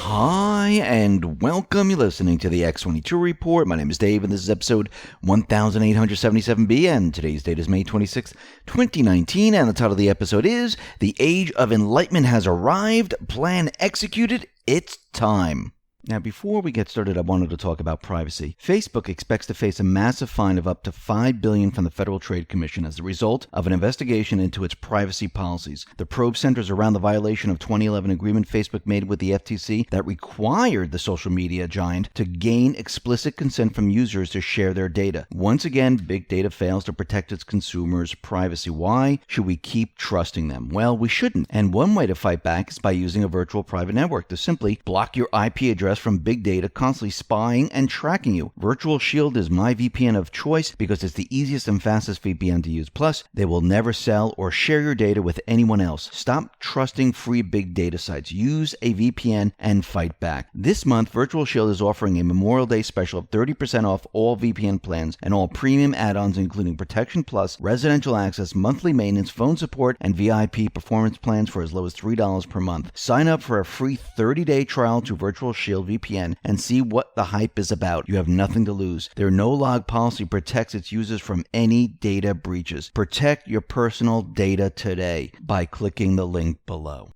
Hi, and welcome. You're listening to the X22 Report. My name is Dave, and this is episode 1877B, and today's date is May 26, 2019, and the title of the episode is The Age of Enlightenment Has Arrived, Plan Executed, It's Time. Now, before we get started, I wanted to talk about privacy. Facebook expects to face a massive fine of up to $5 billion from the Federal Trade Commission as a result of an investigation into its privacy policies. The probe centers around the violation of 2011 agreement Facebook made with the FTC that required the social media giant to gain explicit consent from users to share their data. Once again, big data fails to protect its consumers' privacy. Why should we keep trusting them? Well, we shouldn't. And one way to fight back is by using a virtual private network to simply block your IP address from big data constantly spying and tracking you. Virtual Shield is my VPN of choice because it's the easiest and fastest VPN to use. Plus, they will never sell or share your data with anyone else. Stop trusting free big data sites. Use a VPN and fight back. This month, Virtual Shield is offering a Memorial Day special of 30% off all VPN plans and all premium add-ons including Protection Plus, residential access, monthly maintenance, phone support, and VIP performance plans for as low as $3 per month. Sign up for a free 30-day trial to Virtual Shield VPN and see what the hype is about. You have nothing to lose. Their no-log policy protects its users from any data breaches. Protect your personal data today by clicking the link below.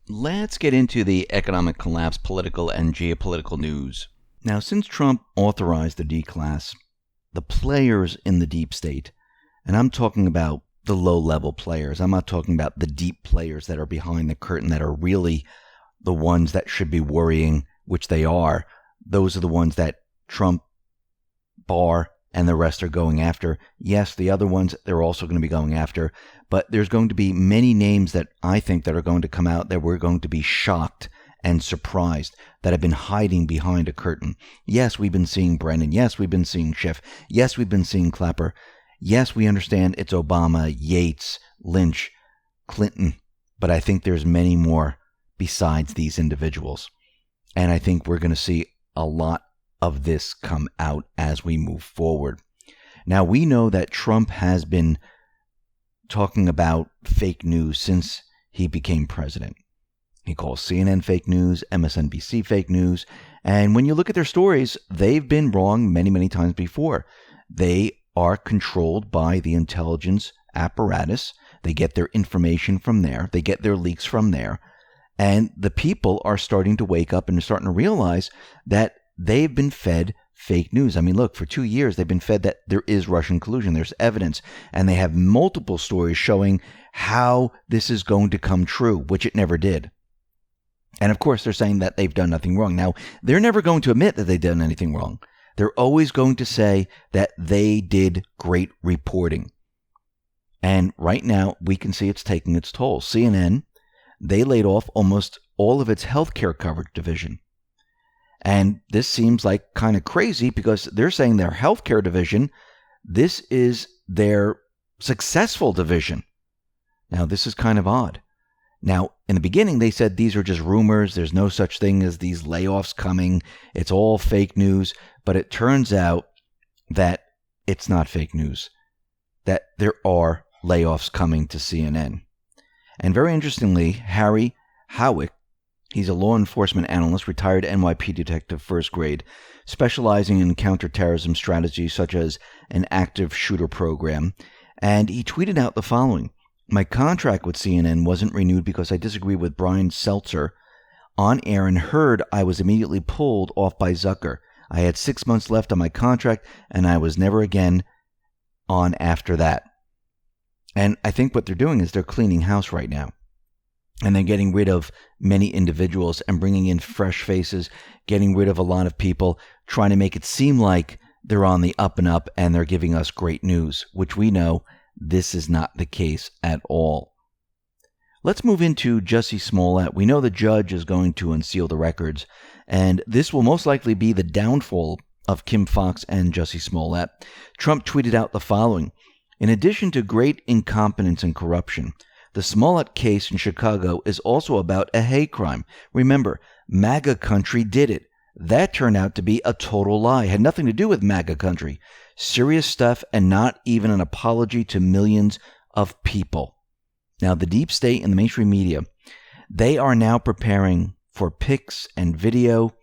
Let's get into the economic collapse, political and geopolitical news. Now, since Trump authorized the D-class, the players in the deep state, and I'm talking about the low-level players, I'm not talking about the deep players that are behind the curtain that are really the ones that should be worrying, which they are. Those are the ones that Trump, Barr, and the rest are going after. Yes, the other ones they're also going to be going after, but there's going to be many names that I think that are going to come out that we're going to be shocked and surprised that have been hiding behind a curtain. Yes, we've been seeing Brennan. Yes, we've been seeing Schiff. Yes, we've been seeing Clapper. Yes, we understand it's Obama, Yates, Lynch, Clinton, but I think there's many more besides these individuals. And I think we're going to see a lot of this come out as we move forward. Now, we know that Trump has been talking about fake news since he became president. He calls CNN fake news, MSNBC fake news. And when you look at their stories, they've been wrong many, many times before. They are controlled by the intelligence apparatus. They get their information from there. They get their leaks from there. And the people are starting to wake up and starting to realize that they've been fed fake news. I mean, look, for 2 years, they've been fed that there is Russian collusion. There's evidence. And they have multiple stories showing how this is going to come true, which it never did. And of course, they're saying that they've done nothing wrong. Now, they're never going to admit that they've done anything wrong. They're always going to say that they did great reporting. And right now, we can see it's taking its toll. CNN, they laid off almost all of its healthcare coverage division. And this seems like kind of crazy because they're saying their healthcare division, this is their successful division. Now, this is kind of odd. Now, in the beginning, they said these are just rumors. There's no such thing as these layoffs coming. It's all fake news. But it turns out that it's not fake news, that there are layoffs coming to CNN. And very interestingly, Harry Howick, he's a law enforcement analyst, retired NYPD detective first grade, specializing in counterterrorism strategies such as an active shooter program. And he tweeted out the following: "My contract with CNN wasn't renewed because I disagreed with Brian Seltzer on air and heard I was immediately pulled off by Zucker. I had 6 months left on my contract and I was never again on after that." And I think what they're doing is they're cleaning house right now. And they're getting rid of many individuals and bringing in fresh faces, getting rid of a lot of people, trying to make it seem like they're on the up and up and they're giving us great news, which we know this is not the case at all. Let's move into Jussie Smollett. We know the judge is going to unseal the records, and this will most likely be the downfall of Kim Foxx and Jussie Smollett. Trump tweeted out the following: "In addition to great incompetence and corruption, the Smollett case in Chicago is also about a hate crime. Remember, MAGA country did it. That turned out to be a total lie. It had nothing to do with MAGA country. Serious stuff and not even an apology to millions of people." Now, the deep state and the mainstream media, they are now preparing for pics and video,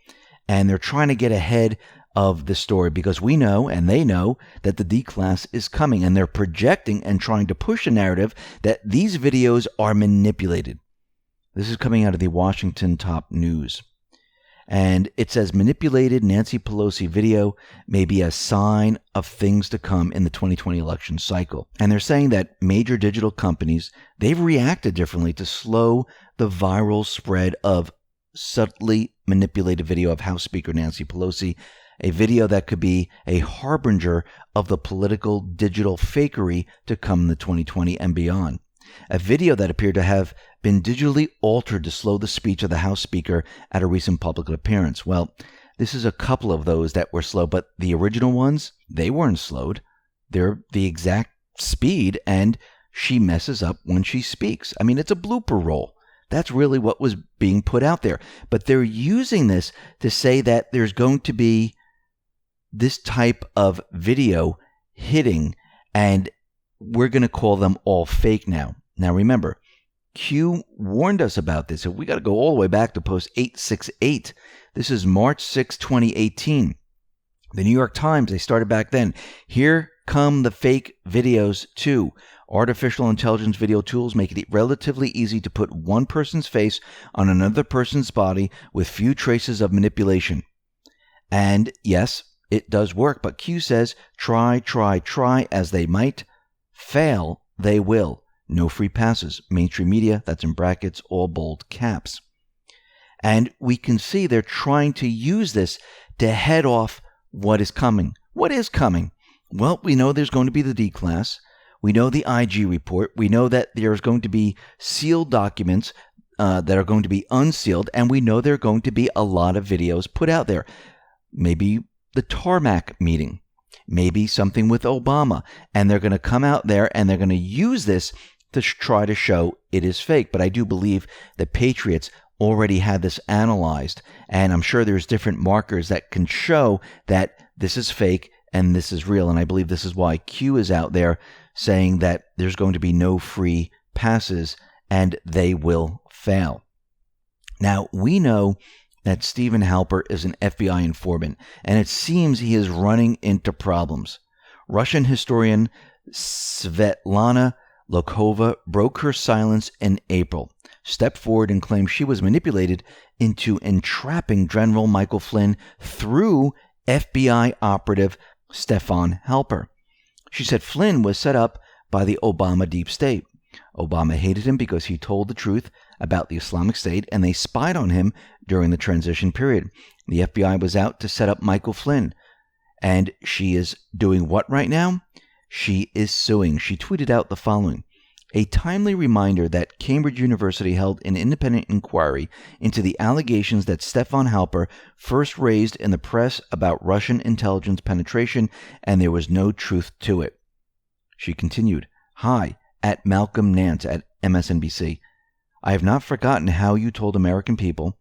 and they're trying to get ahead of the story because we know and they know that the D-class is coming, and they're projecting and trying to push a narrative that these videos are manipulated. This is coming out of the Washington Top News. And it says manipulated Nancy Pelosi video may be a sign of things to come in the 2020 election cycle. And they're saying that major digital companies, they've reacted differently to slow the viral spread of subtly manipulated video of House Speaker Nancy Pelosi, a video that could be a harbinger of the political digital fakery to come in the 2020 and beyond. A video that appeared to have been digitally altered to slow the speech of the House Speaker at a recent public appearance. Well, this is a couple of those that were slow, but the original ones, they weren't slowed. They're the exact speed, and she messes up when she speaks. I mean, it's a blooper roll. That's really what was being put out there. But they're using this to say that there's going to be this type of video hitting, and we're going to call them all fake now. Now remember, Q warned us about this. So we got to go all the way back to post 868. This is March 6, 2018. The New York Times, they started back then. Here come the fake videos too. Artificial intelligence video tools make it relatively easy to put one person's face on another person's body with few traces of manipulation. And yes, it does work, but Q says, try as they might. Fail, they will. No free passes. Mainstream media, that's in brackets, all bold caps. And we can see they're trying to use this to head off what is coming. What is coming? Well, we know there's going to be the D-class. We know the IG report. We know that there's going to be sealed documents that are going to be unsealed. And we know there are going to be a lot of videos put out there. Maybe the tarmac meeting. Maybe something with Obama. And they're going to come out there and they're going to use this to try to show it is fake. But I do believe the Patriots already had this analyzed, and I'm sure there's different markers that can show that this is fake and this is real. And I believe this is why Q is out there saying that there's going to be no free passes and they will fail. Now, we know that Stephen Halper is an FBI informant, and it seems he is running into problems. Russian historian Svetlana Lokova broke her silence in April, stepped forward and claimed she was manipulated into entrapping General Michael Flynn through FBI operative Stephen Halper. She said Flynn was set up by the Obama deep state. Obama hated him because he told the truth about the Islamic State, and they spied on him during the transition period. The FBI was out to set up Michael Flynn. And she is doing what right now? She is suing. She tweeted out the following: a timely reminder that Cambridge University held an independent inquiry into the allegations that Stephen Halper first raised in the press about Russian intelligence penetration, and there was no truth to it. She continued, "Hi, at Malcolm Nance at MSNBC. I have not forgotten how you told American people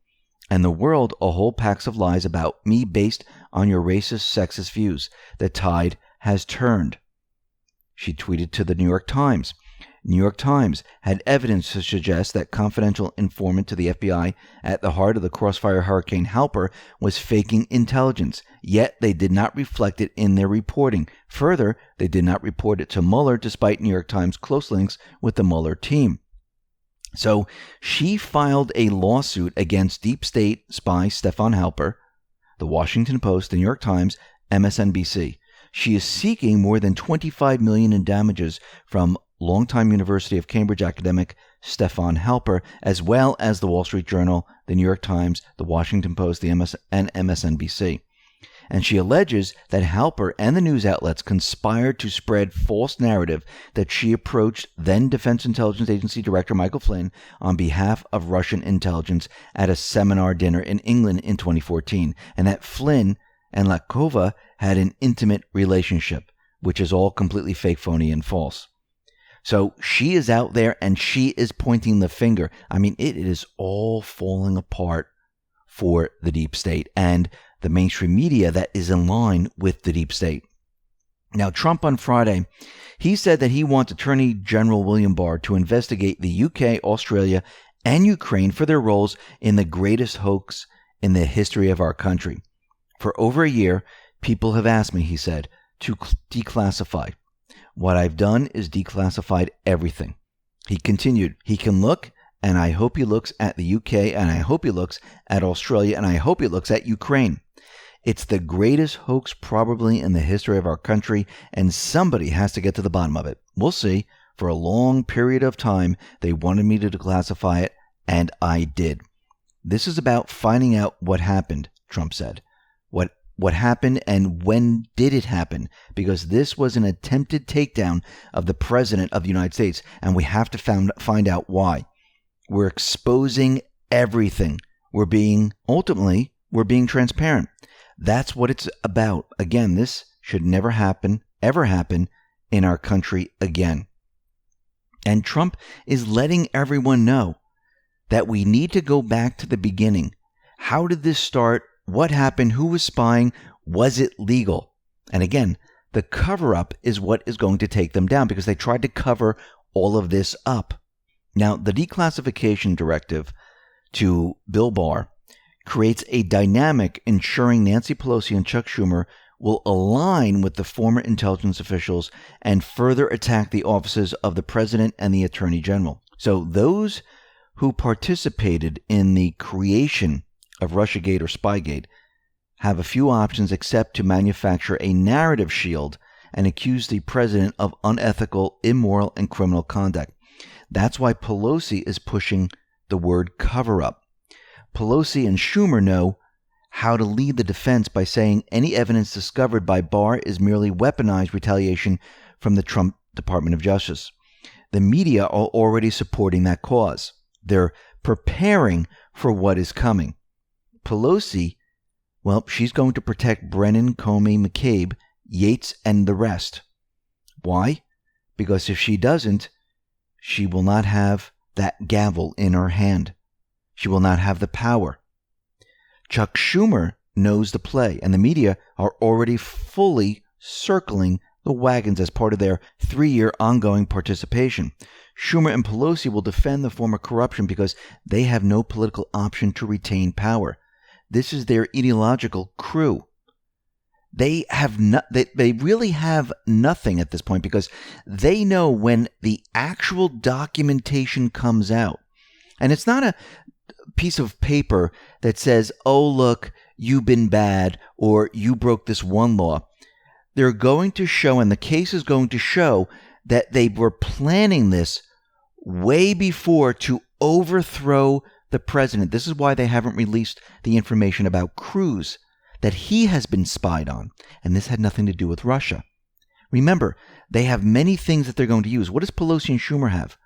and the world a whole packs of lies about me based on your racist, sexist views. The tide has turned." She tweeted to the New York Times. New York Times had evidence to suggest that confidential informant to the FBI at the heart of the Crossfire Hurricane Halper was faking intelligence, yet they did not reflect it in their reporting. Further, they did not report it to Mueller despite New York Times' close links with the Mueller team. So she filed a lawsuit against deep state spy Stephen Halper, the Washington Post, the New York Times, MSNBC. She is seeking more than $25 million in damages from longtime University of Cambridge academic Stephen Halper, as well as the Wall Street Journal, the New York Times, the Washington Post, and MSNBC. And she alleges that Halper and the news outlets conspired to spread false narrative that she approached then Defense Intelligence Agency Director Michael Flynn on behalf of Russian intelligence at a seminar dinner in England in 2014, and that Flynn and Lakova had an intimate relationship, which is all completely fake, phony, and false. So she is out there and she is pointing the finger. I mean, it is all falling apart for the deep state and the mainstream media that is in line with the deep state. Now, Trump on Friday, he said that he wants Attorney General William Barr to investigate the UK, Australia, and Ukraine for their roles in the greatest hoax in the history of our country. For over a year, people have asked me, he said, to declassify. What I've done is declassified everything. He continued, he can look, and I hope he looks at the UK, and I hope he looks at Australia, and I hope he looks at Ukraine. It's the greatest hoax probably in the history of our country, and somebody has to get to the bottom of it. We'll see. For a long period of time, they wanted me to declassify it, and I did. This is about finding out what happened, Trump said. What happened and when did it happen? Because this was an attempted takedown of the President of the United States, and we have to find out why. We're exposing everything. We're being transparent. That's what it's about. Again, this should never happen, ever happen in our country again. And Trump is letting everyone know that we need to go back to the beginning. How did this start? What happened? Who was spying? Was it legal? And again, the cover-up is what is going to take them down because they tried to cover all of this up. Now, the declassification directive to Bill Barr creates a dynamic ensuring Nancy Pelosi and Chuck Schumer will align with the former intelligence officials and further attack the offices of the President and the Attorney General. So those who participated in the creation of Russiagate or Spygate have a few options except to manufacture a narrative shield and accuse the president of unethical, immoral, and criminal conduct. That's why Pelosi is pushing the word cover-up. Pelosi and Schumer know how to lead the defense by saying any evidence discovered by Barr is merely weaponized retaliation from the Trump Department of Justice. The media are already supporting that cause. They're preparing for what is coming. Pelosi, well, she's going to protect Brennan, Comey, McCabe, Yates, and the rest. Why? Because if she doesn't, she will not have that gavel in her hand. She will not have the power. Chuck Schumer knows the play, and the media are already fully circling the wagons as part of their 3-year ongoing participation. Schumer and Pelosi will defend the form of corruption because they have no political option to retain power. This is their ideological crew. They really have nothing at this point because they know when the actual documentation comes out. And it's not a piece of paper that says, oh, look, you've been bad or you broke this one law. They're going to show, and the case is going to show, that they were planning this way before to overthrow the president. This is why they haven't released the information about Cruz, that he has been spied on. And this had nothing to do with Russia. Remember, they have many things that they're going to use. What does Pelosi and Schumer have?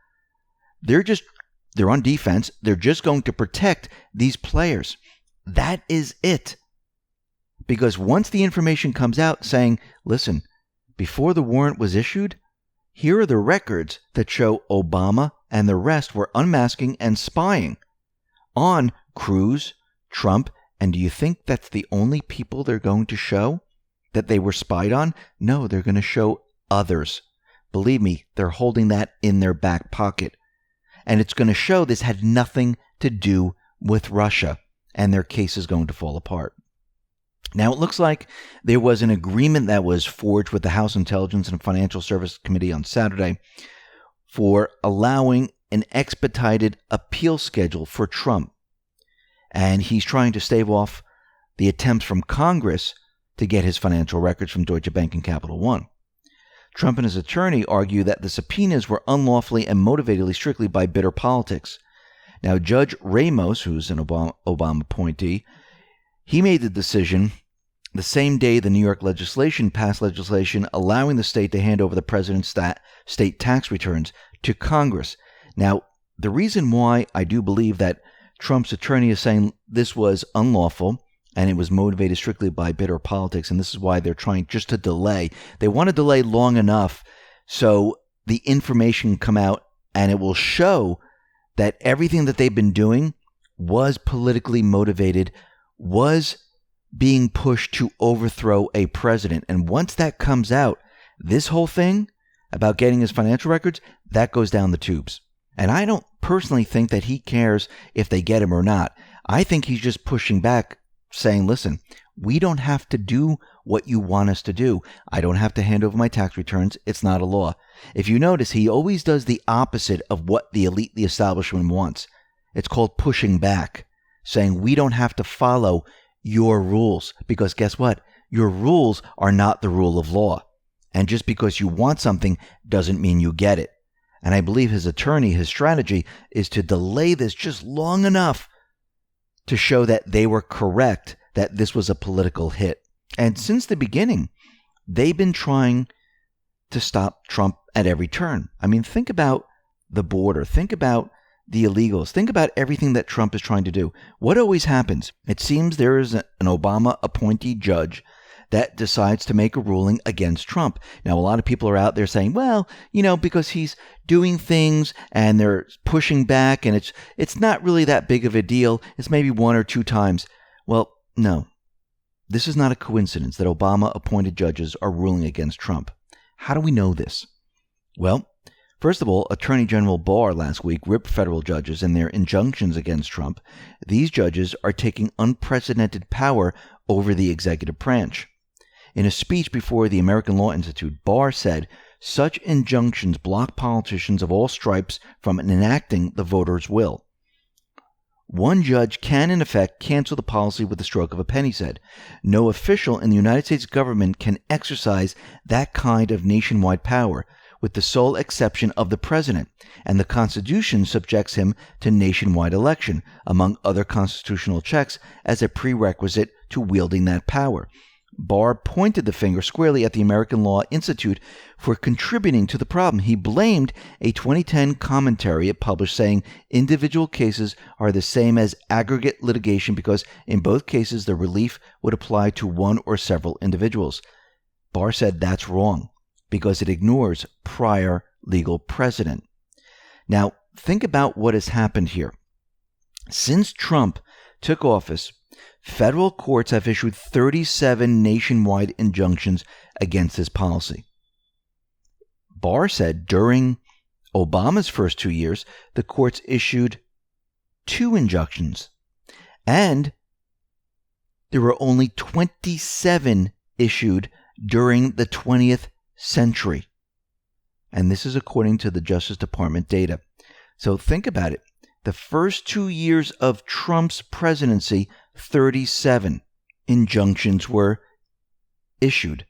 They're on defense. They're just going to protect these players. That is it. Because once the information comes out saying, listen, before the warrant was issued, here are the records that show Obama and the rest were unmasking and spying on Cruz, Trump, and do you think that's the only people they're going to show that they were spied on? No, they're going to show others. Believe me, they're holding that in their back pocket. And it's going to show this had nothing to do with Russia, and their case is going to fall apart. Now, it looks like there was an agreement that was forged with the House Intelligence and Financial Services Committee on Saturday for allowing an expedited appeal schedule for Trump. And he's trying to stave off the attempts from Congress to get his financial records from Deutsche Bank and Capital One. Trump and his attorney argue that the subpoenas were unlawfully and motivated strictly by bitter politics. Now, Judge Ramos, who's an Obama appointee, he made the decision the same day the New York legislation passed legislation allowing the state to hand over the president's state tax returns to Congress. Now, the reason why I do believe that Trump's attorney is saying this was unlawful and it was motivated strictly by bitter politics, and this is why they're trying just to delay. They want to delay long enough so the information can come out and it will show that everything that they've been doing was politically motivated, was being pushed to overthrow a president. And once that comes out, this whole thing about getting his financial records, that goes down the tubes. And I don't personally think that he cares if they get him or not. I think he's just pushing back, saying, listen, we don't have to do what you want us to do. I don't have to hand over my tax returns. It's not a law. If you notice, he always does the opposite of what the elite, the establishment wants. It's called pushing back, saying we don't have to follow your rules, because guess what? Your rules are not the rule of law. And just because you want something doesn't mean you get it. And I believe his attorney, his strategy is to delay this just long enough to show that they were correct, that this was a political hit. And since the beginning, they've been trying to stop Trump at every turn. I mean, think about the border. Think about the illegals. Think about everything that Trump is trying to do. What always happens? It seems there is an Obama appointee judge that decides to make a ruling against Trump. Now, a lot of people are out there saying, well, because he's doing things and they're pushing back and it's not really that big of a deal. It's maybe one or two times. Well, no. This is not a coincidence that Obama-appointed judges are ruling against Trump. How do we know this? Well, first of all, Attorney General Barr last week ripped federal judges and their injunctions against Trump. These judges are taking unprecedented power over the executive branch. In a speech before the American Law Institute, Barr said such injunctions block politicians of all stripes from enacting the voters' will. One judge can, in effect, cancel the policy with the stroke of a pen, he said. No official in the United States government can exercise that kind of nationwide power, with the sole exception of the president, and the Constitution subjects him to nationwide election, among other constitutional checks, as a prerequisite to wielding that power. Barr pointed the finger squarely at the American Law Institute for contributing to the problem. He blamed a 2010 commentary it published saying individual cases are the same as aggregate litigation because in both cases the relief would apply to one or several individuals. Barr said that's wrong because it ignores prior legal precedent. Now, think about what has happened here. Since Trump took office, federal courts have issued 37 nationwide injunctions against this policy. Barr said during Obama's first 2 years, the courts issued 2 injunctions, and there were only 27 issued during the 20th century. And this is according to the Justice Department data. So think about it. The first 2 years of Trump's presidency, 37 injunctions were issued.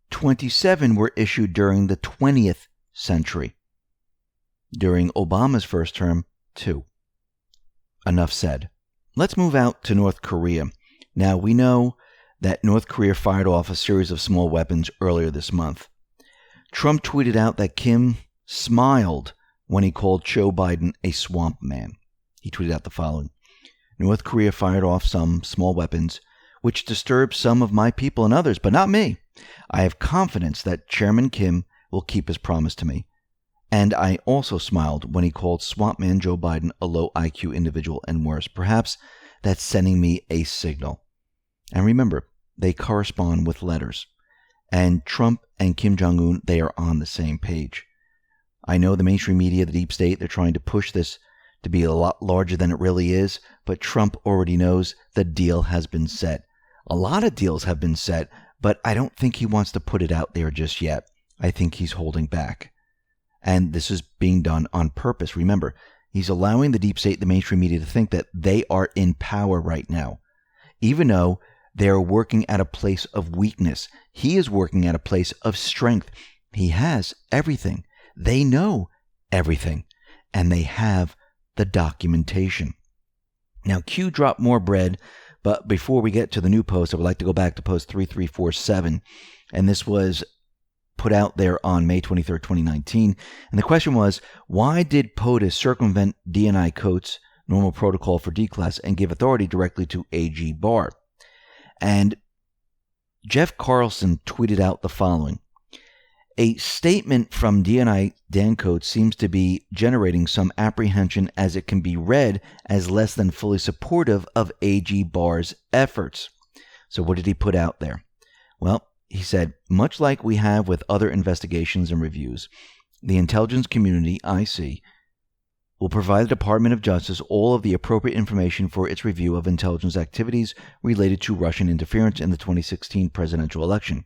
27 were issued during the 20th century. During Obama's first term, 2. Enough said. Let's move out to North Korea. Now, we know that North Korea fired off a series of small weapons earlier this month. Trump tweeted out that Kim smiled when he called Joe Biden a swamp man. He tweeted out the following: North Korea fired off some small weapons, which disturbed some of my people and others, but not me. I have confidence that Chairman Kim will keep his promise to me. And I also smiled when he called swamp man Joe Biden a low IQ individual and worse. Perhaps that's sending me a signal. And remember, they correspond with letters. And Trump and Kim Jong-un, they are on the same page. I know the mainstream media, the deep state, they're trying to push this to be a lot larger than it really is, but Trump already knows the deal has been set. A lot of deals have been set, but I don't think he wants to put it out there just yet. I think he's holding back. And this is being done on purpose. Remember, he's allowing the deep state, the mainstream media, to think that they are in power right now, even though they're working at a place of weakness. He is working at a place of strength. He has everything. They know everything, and they have the documentation. Now, Q dropped more bread, but before we get to the new post, I would like to go back to post 3347, and this was put out there on May 23rd, 2019, and the question was, why did POTUS circumvent D&I Coates' normal protocol for D-Class and give authority directly to AG Barr? And Jeff Carlson tweeted out the following: a statement from D&I Dan Coates seems to be generating some apprehension as it can be read as less than fully supportive of AG Barr's efforts. So what did he put out there? Well, he said, much like we have with other investigations and reviews, The intelligence community, IC, will provide the Department of Justice all of the appropriate information for its review of intelligence activities related to Russian interference in the 2016 presidential election.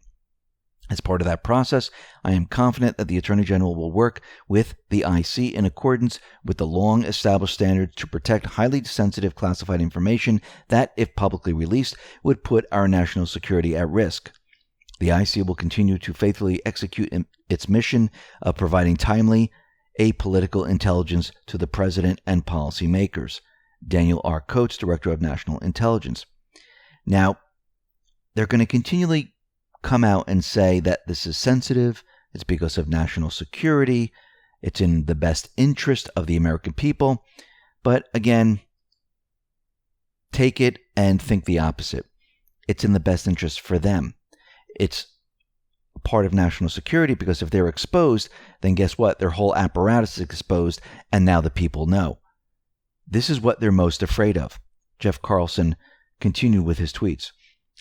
As part of that process, I am confident that the Attorney General will work with the IC in accordance with the long-established standards to protect highly sensitive classified information that, if publicly released, would put our national security at risk. The IC will continue to faithfully execute its mission of providing timely, apolitical intelligence to the President and policymakers. Daniel R. Coates, Director of National Intelligence. Now, they're going to continually come out and say that this is sensitive, it's because of national security, it's in the best interest of the American people. But again, take it and think the opposite. It's in the best interest for them. It's part of national security because if they're exposed, then guess what? Their whole apparatus is exposed, and now the people know. This is what they're most afraid of. Jeff Carlson continued with his tweets.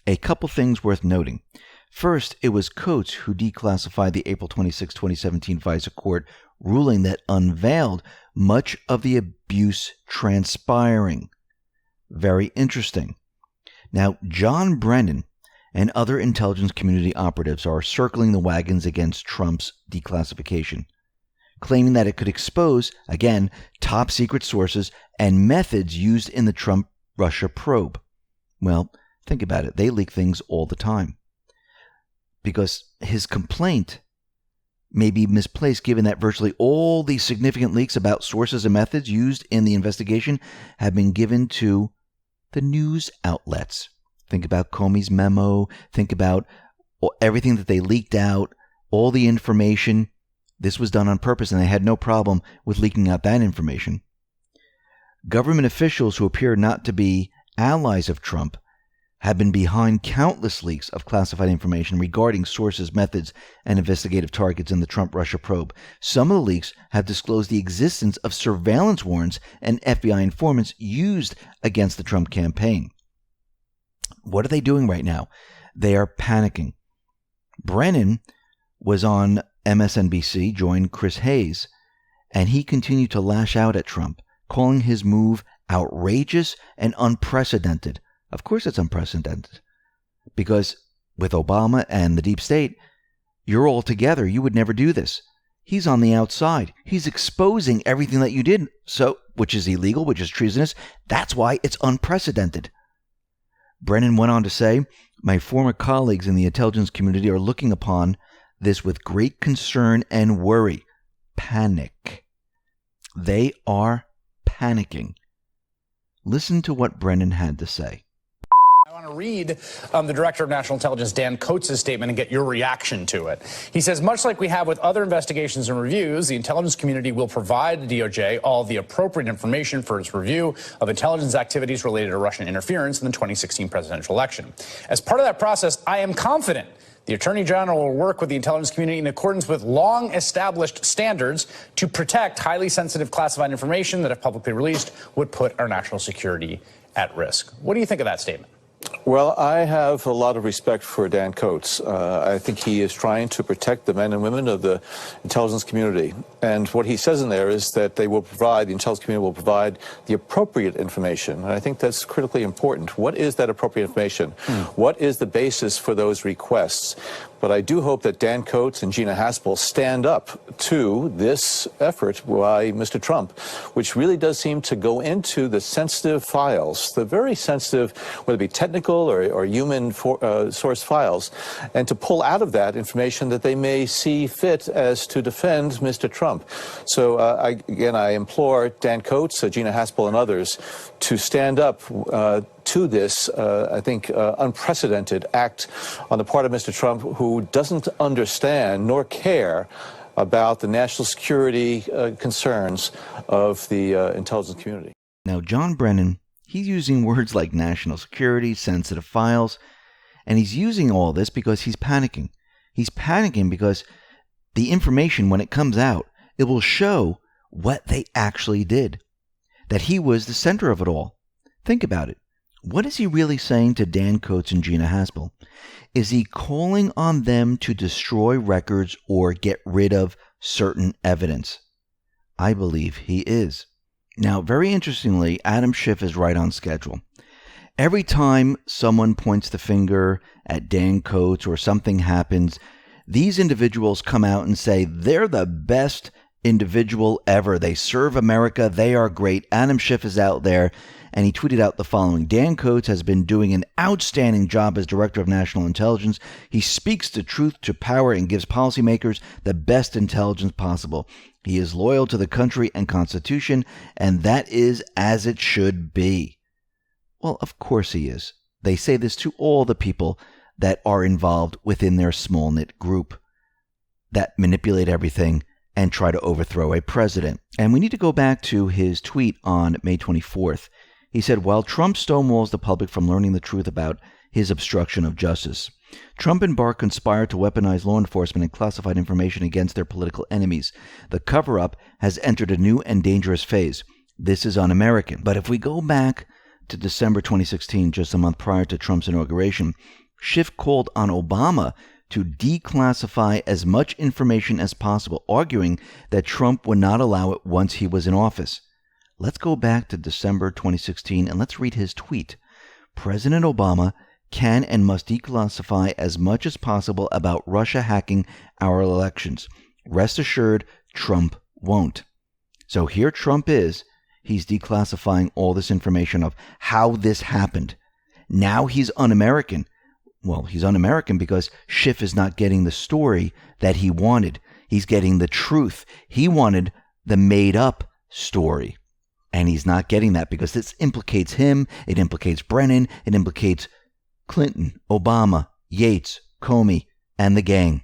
A couple things worth noting. First, it was Coates who declassified the April 26, 2017 FISA court ruling that unveiled much of the abuse transpiring. Very interesting. Now, John Brennan and other intelligence community operatives are circling the wagons against Trump's declassification, claiming that it could expose, again, top secret sources and methods used in the Trump-Russia probe. Well, think about it. They leak things all the time. Because his complaint may be misplaced given that virtually all these significant leaks about sources and methods used in the investigation have been given to the news outlets. Think about Comey's memo. Think about everything that they leaked out, all the information. This was done on purpose, and they had no problem with leaking out that information. Government officials who appear not to be allies of Trump have been behind countless leaks of classified information regarding sources, methods, and investigative targets in the Trump-Russia probe. Some of the leaks have disclosed the existence of surveillance warrants and FBI informants used against the Trump campaign. What are they doing right now? They are panicking. Brennan was on MSNBC, joined Chris Hayes, and he continued to lash out at Trump, calling his move outrageous and unprecedented. Of course it's unprecedented, because with Obama and the deep state, you're all together. You would never do this. He's on the outside. He's exposing everything that you did, so which is illegal, which is treasonous. That's why it's unprecedented. Brennan went on to say, my former colleagues in the intelligence community are looking upon this with great concern and worry. Panic. They are panicking. Listen to what Brennan had to say. I want to read the Director of National Intelligence, Dan Coates' statement and get your reaction to it. He says, much like we have with other investigations and reviews, the intelligence community will provide the DOJ all the appropriate information for its review of intelligence activities related to Russian interference in the 2016 presidential election. As part of that process, I am confident the Attorney General will work with the intelligence community in accordance with long-established standards to protect highly sensitive classified information that, if publicly released, would put our national security at risk. What do you think of that statement? Well, I have a lot of respect for Dan Coates. I think he is trying to protect the men and women of the intelligence community. And what he says in there is that the intelligence community will provide the appropriate information. And I think that's critically important. What is that appropriate information? What is the basis for those requests? But I do hope that Dan Coates and Gina Haspel stand up to this effort by Mr. Trump, which really does seem to go into the sensitive files, the very sensitive, whether it be technical or human source files, and to pull out of that information that they may see fit as to defend Mr. Trump. So, I implore Dan Coates, Gina Haspel, and others to stand up to this, unprecedented act on the part of Mr. Trump, who doesn't understand nor care about the national security concerns of the intelligence community. Now, John Brennan, he's using words like national security, sensitive files, and he's using all this because he's panicking. He's panicking because the information, when it comes out, it will show what they actually did, that he was the center of it all. Think about it. What is he really saying to Dan Coates and Gina Haspel? Is he calling on them to destroy records or get rid of certain evidence. I believe he is. Now, very interestingly, Adam Schiff is right on schedule. Every time someone points the finger at Dan Coates or something happens, these individuals come out and say they're the best individual ever. They serve America. They are great. Adam Schiff is out there, and he tweeted out the following. Dan Coates has been doing an outstanding job as Director of National Intelligence. He speaks the truth to power and gives policymakers the best intelligence possible. He is loyal to the country and Constitution, and that is as it should be. Well, of course he is. They say this to all the people that are involved within their small-knit group that manipulate everything and try to overthrow a president. And we need to go back to his tweet on May 24th. He said, while Trump stonewalls the public from learning the truth about his obstruction of justice, Trump and Barr conspire to weaponize law enforcement and classified information against their political enemies. The cover-up has entered a new and dangerous phase. This is un-American. But if we go back to December 2016, just a month prior to Trump's inauguration, Schiff called on Obama to declassify as much information as possible, arguing that Trump would not allow it once he was in office. Let's go back to December 2016 and let's read his tweet. President Obama can and must declassify as much as possible about Russia hacking our elections. Rest assured, Trump won't. So here Trump is. He's declassifying all this information of how this happened. Now he's un-American. Well, he's un-American because Schiff is not getting the story that he wanted. He's getting the truth. He wanted the made-up story. And he's not getting that because this implicates him. It implicates Brennan. It implicates Clinton, Obama, Yates, Comey, and the gang.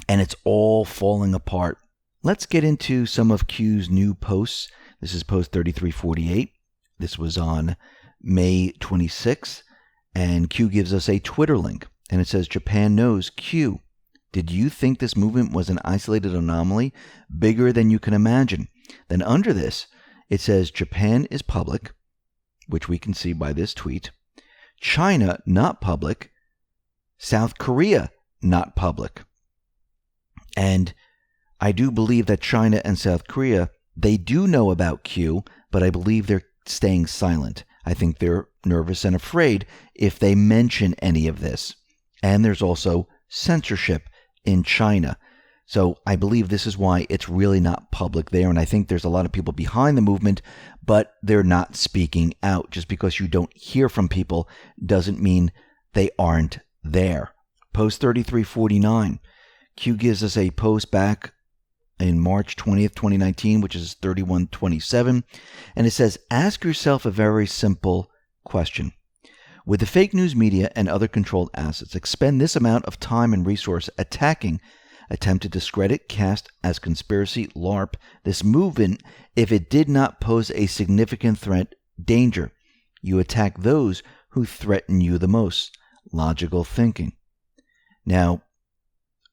And it's all falling apart. Let's get into some of Q's new posts. This is post 3348. This was on May 26th. And Q gives us a Twitter link. And it says, Japan knows Q. Did you think this movement was an isolated anomaly, bigger than you can imagine? Then under this, it says Japan is public, which we can see by this tweet. China, not public. South Korea, not public. And I do believe that China and South Korea, they do know about Q, but I believe they're staying silent. I think they're nervous and afraid if they mention any of this. And there's also censorship in China. So I believe this is why it's really not public there. And I think there's a lot of people behind the movement, but they're not speaking out. Just because you don't hear from people doesn't mean they aren't there. Post 3349. Q gives us a post back in March 20th, 2019, which is 3127. And it says, ask yourself a very simple question. With the fake news media and other controlled assets, expend this amount of time and resource attacking, attempt to discredit, cast as conspiracy, LARP, this movement, if it did not pose a significant threat, danger. You attack those who threaten you the most. Logical thinking. Now,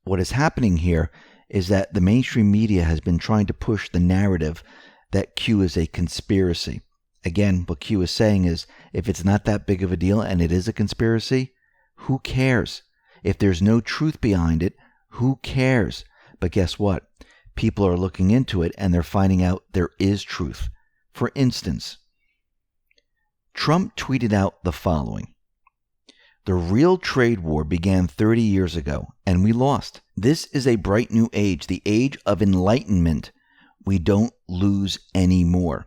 what is happening here is that the mainstream media has been trying to push the narrative that Q is a conspiracy. Again, what Q is saying is, if it's not that big of a deal and it is a conspiracy, who cares? If there's no truth behind it, who cares? But guess what? People are looking into it and they're finding out there is truth. For instance, Trump tweeted out the following. The real trade war began 30 years ago, and we lost. This is a bright new age, the age of enlightenment. We don't lose any more.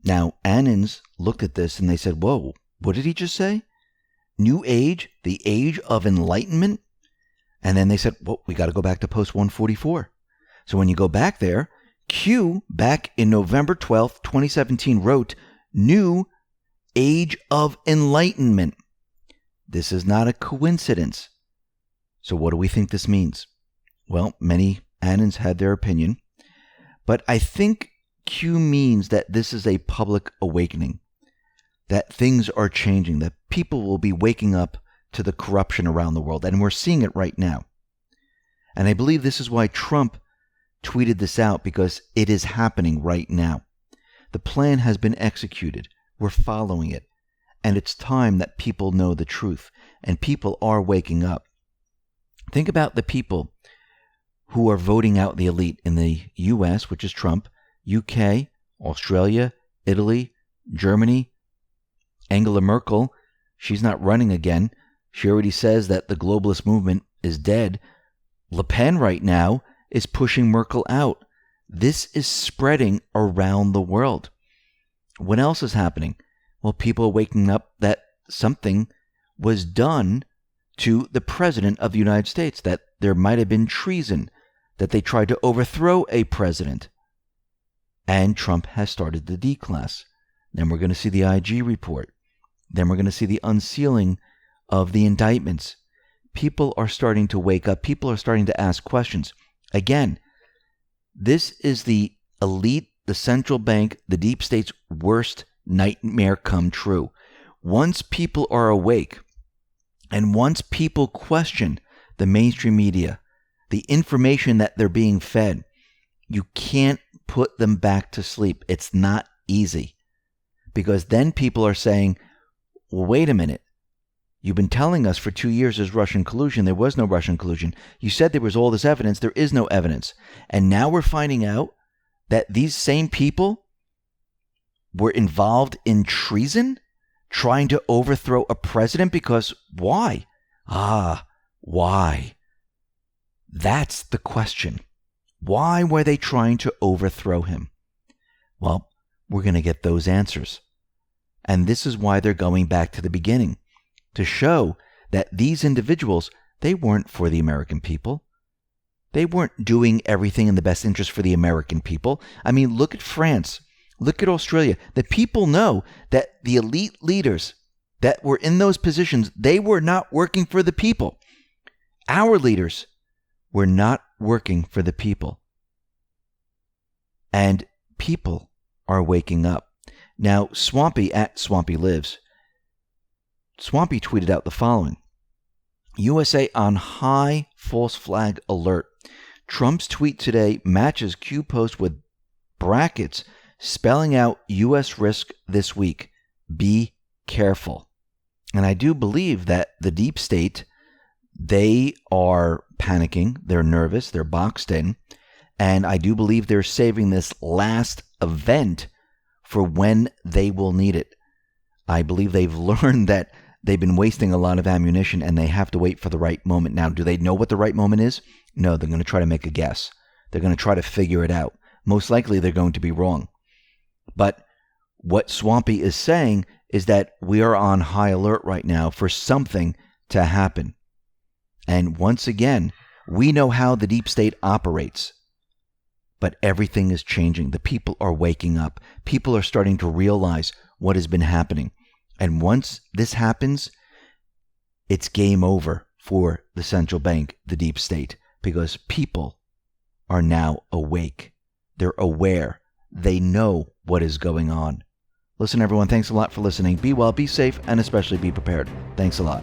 Now, Annans looked at this and they said, whoa, what did he just say? New age, the age of enlightenment? And then they said, well, we got to go back to post 144. So when you go back there, Q, back in November 12th, 2017, wrote, New Age of Enlightenment. This is not a coincidence. So what do we think this means? Well, many Annans had their opinion, but I think Q means that this is a public awakening, that things are changing, that people will be waking up to the corruption around the world, and we're seeing it right now. And I believe this is why Trump tweeted this out, because it is happening right now. The plan has been executed. We're following it. And it's time that people know the truth, and people are waking up. Think about the people who are voting out the elite in the U.S., which is Trump, UK, Australia, Italy, Germany. Angela Merkel, she's not running again. She already says that the globalist movement is dead. Le Pen right now is pushing Merkel out. This is spreading around the world. What else is happening? Well, people are waking up that something was done to the president of the United States, that there might have been treason, that they tried to overthrow a president. And Trump has started the D-class. Then we're going to see the IG report. Then we're going to see the unsealing of the indictments. People are starting to wake up. People are starting to ask questions. Again, this is the elite, the central bank, the deep state's worst nightmare come true. Once people are awake, and once people question the mainstream media, the information that they're being fed, you can't put them back to sleep. It's not easy. Because then people are saying, well, wait a minute. You've been telling us for 2 years there's Russian collusion. There was no Russian collusion. You said there was all this evidence. There is no evidence. And now we're finding out that these same people were involved in treason, trying to overthrow a president. Because why? Why? That's the question. Why were they trying to overthrow him? Well, we're going to get those answers. And this is why they're going back to the beginning, to show that these individuals, they weren't for the American people. They weren't doing everything in the best interest for the American people. I mean, look at France. Look at Australia. The people know that the elite leaders that were in those positions, they were not working for the people. Our leaders were not working for the people. And people are waking up. Now, Swampy at Swampy Lives, Swampy tweeted out the following. USA on high false flag alert. Trump's tweet today matches Q post with brackets spelling out U.S. risk this week. Be careful. And I do believe that the deep state, they are panicking. They're nervous. They're boxed in. And I do believe they're saving this last event for when they will need it. I believe they've learned that they've been wasting a lot of ammunition and they have to wait for the right moment. Now, do they know what the right moment is? No, they're going to try to make a guess. They're going to try to figure it out. Most likely they're going to be wrong. But what Swampy is saying is that we are on high alert right now for something to happen. And once again, we know how the deep state operates. But everything is changing. The people are waking up. People are starting to realize what has been happening. And once this happens, it's game over for the central bank, the deep state, because people are now awake. They're aware. They know what is going on. Listen, everyone, thanks a lot for listening. Be well, be safe, and especially be prepared. Thanks a lot.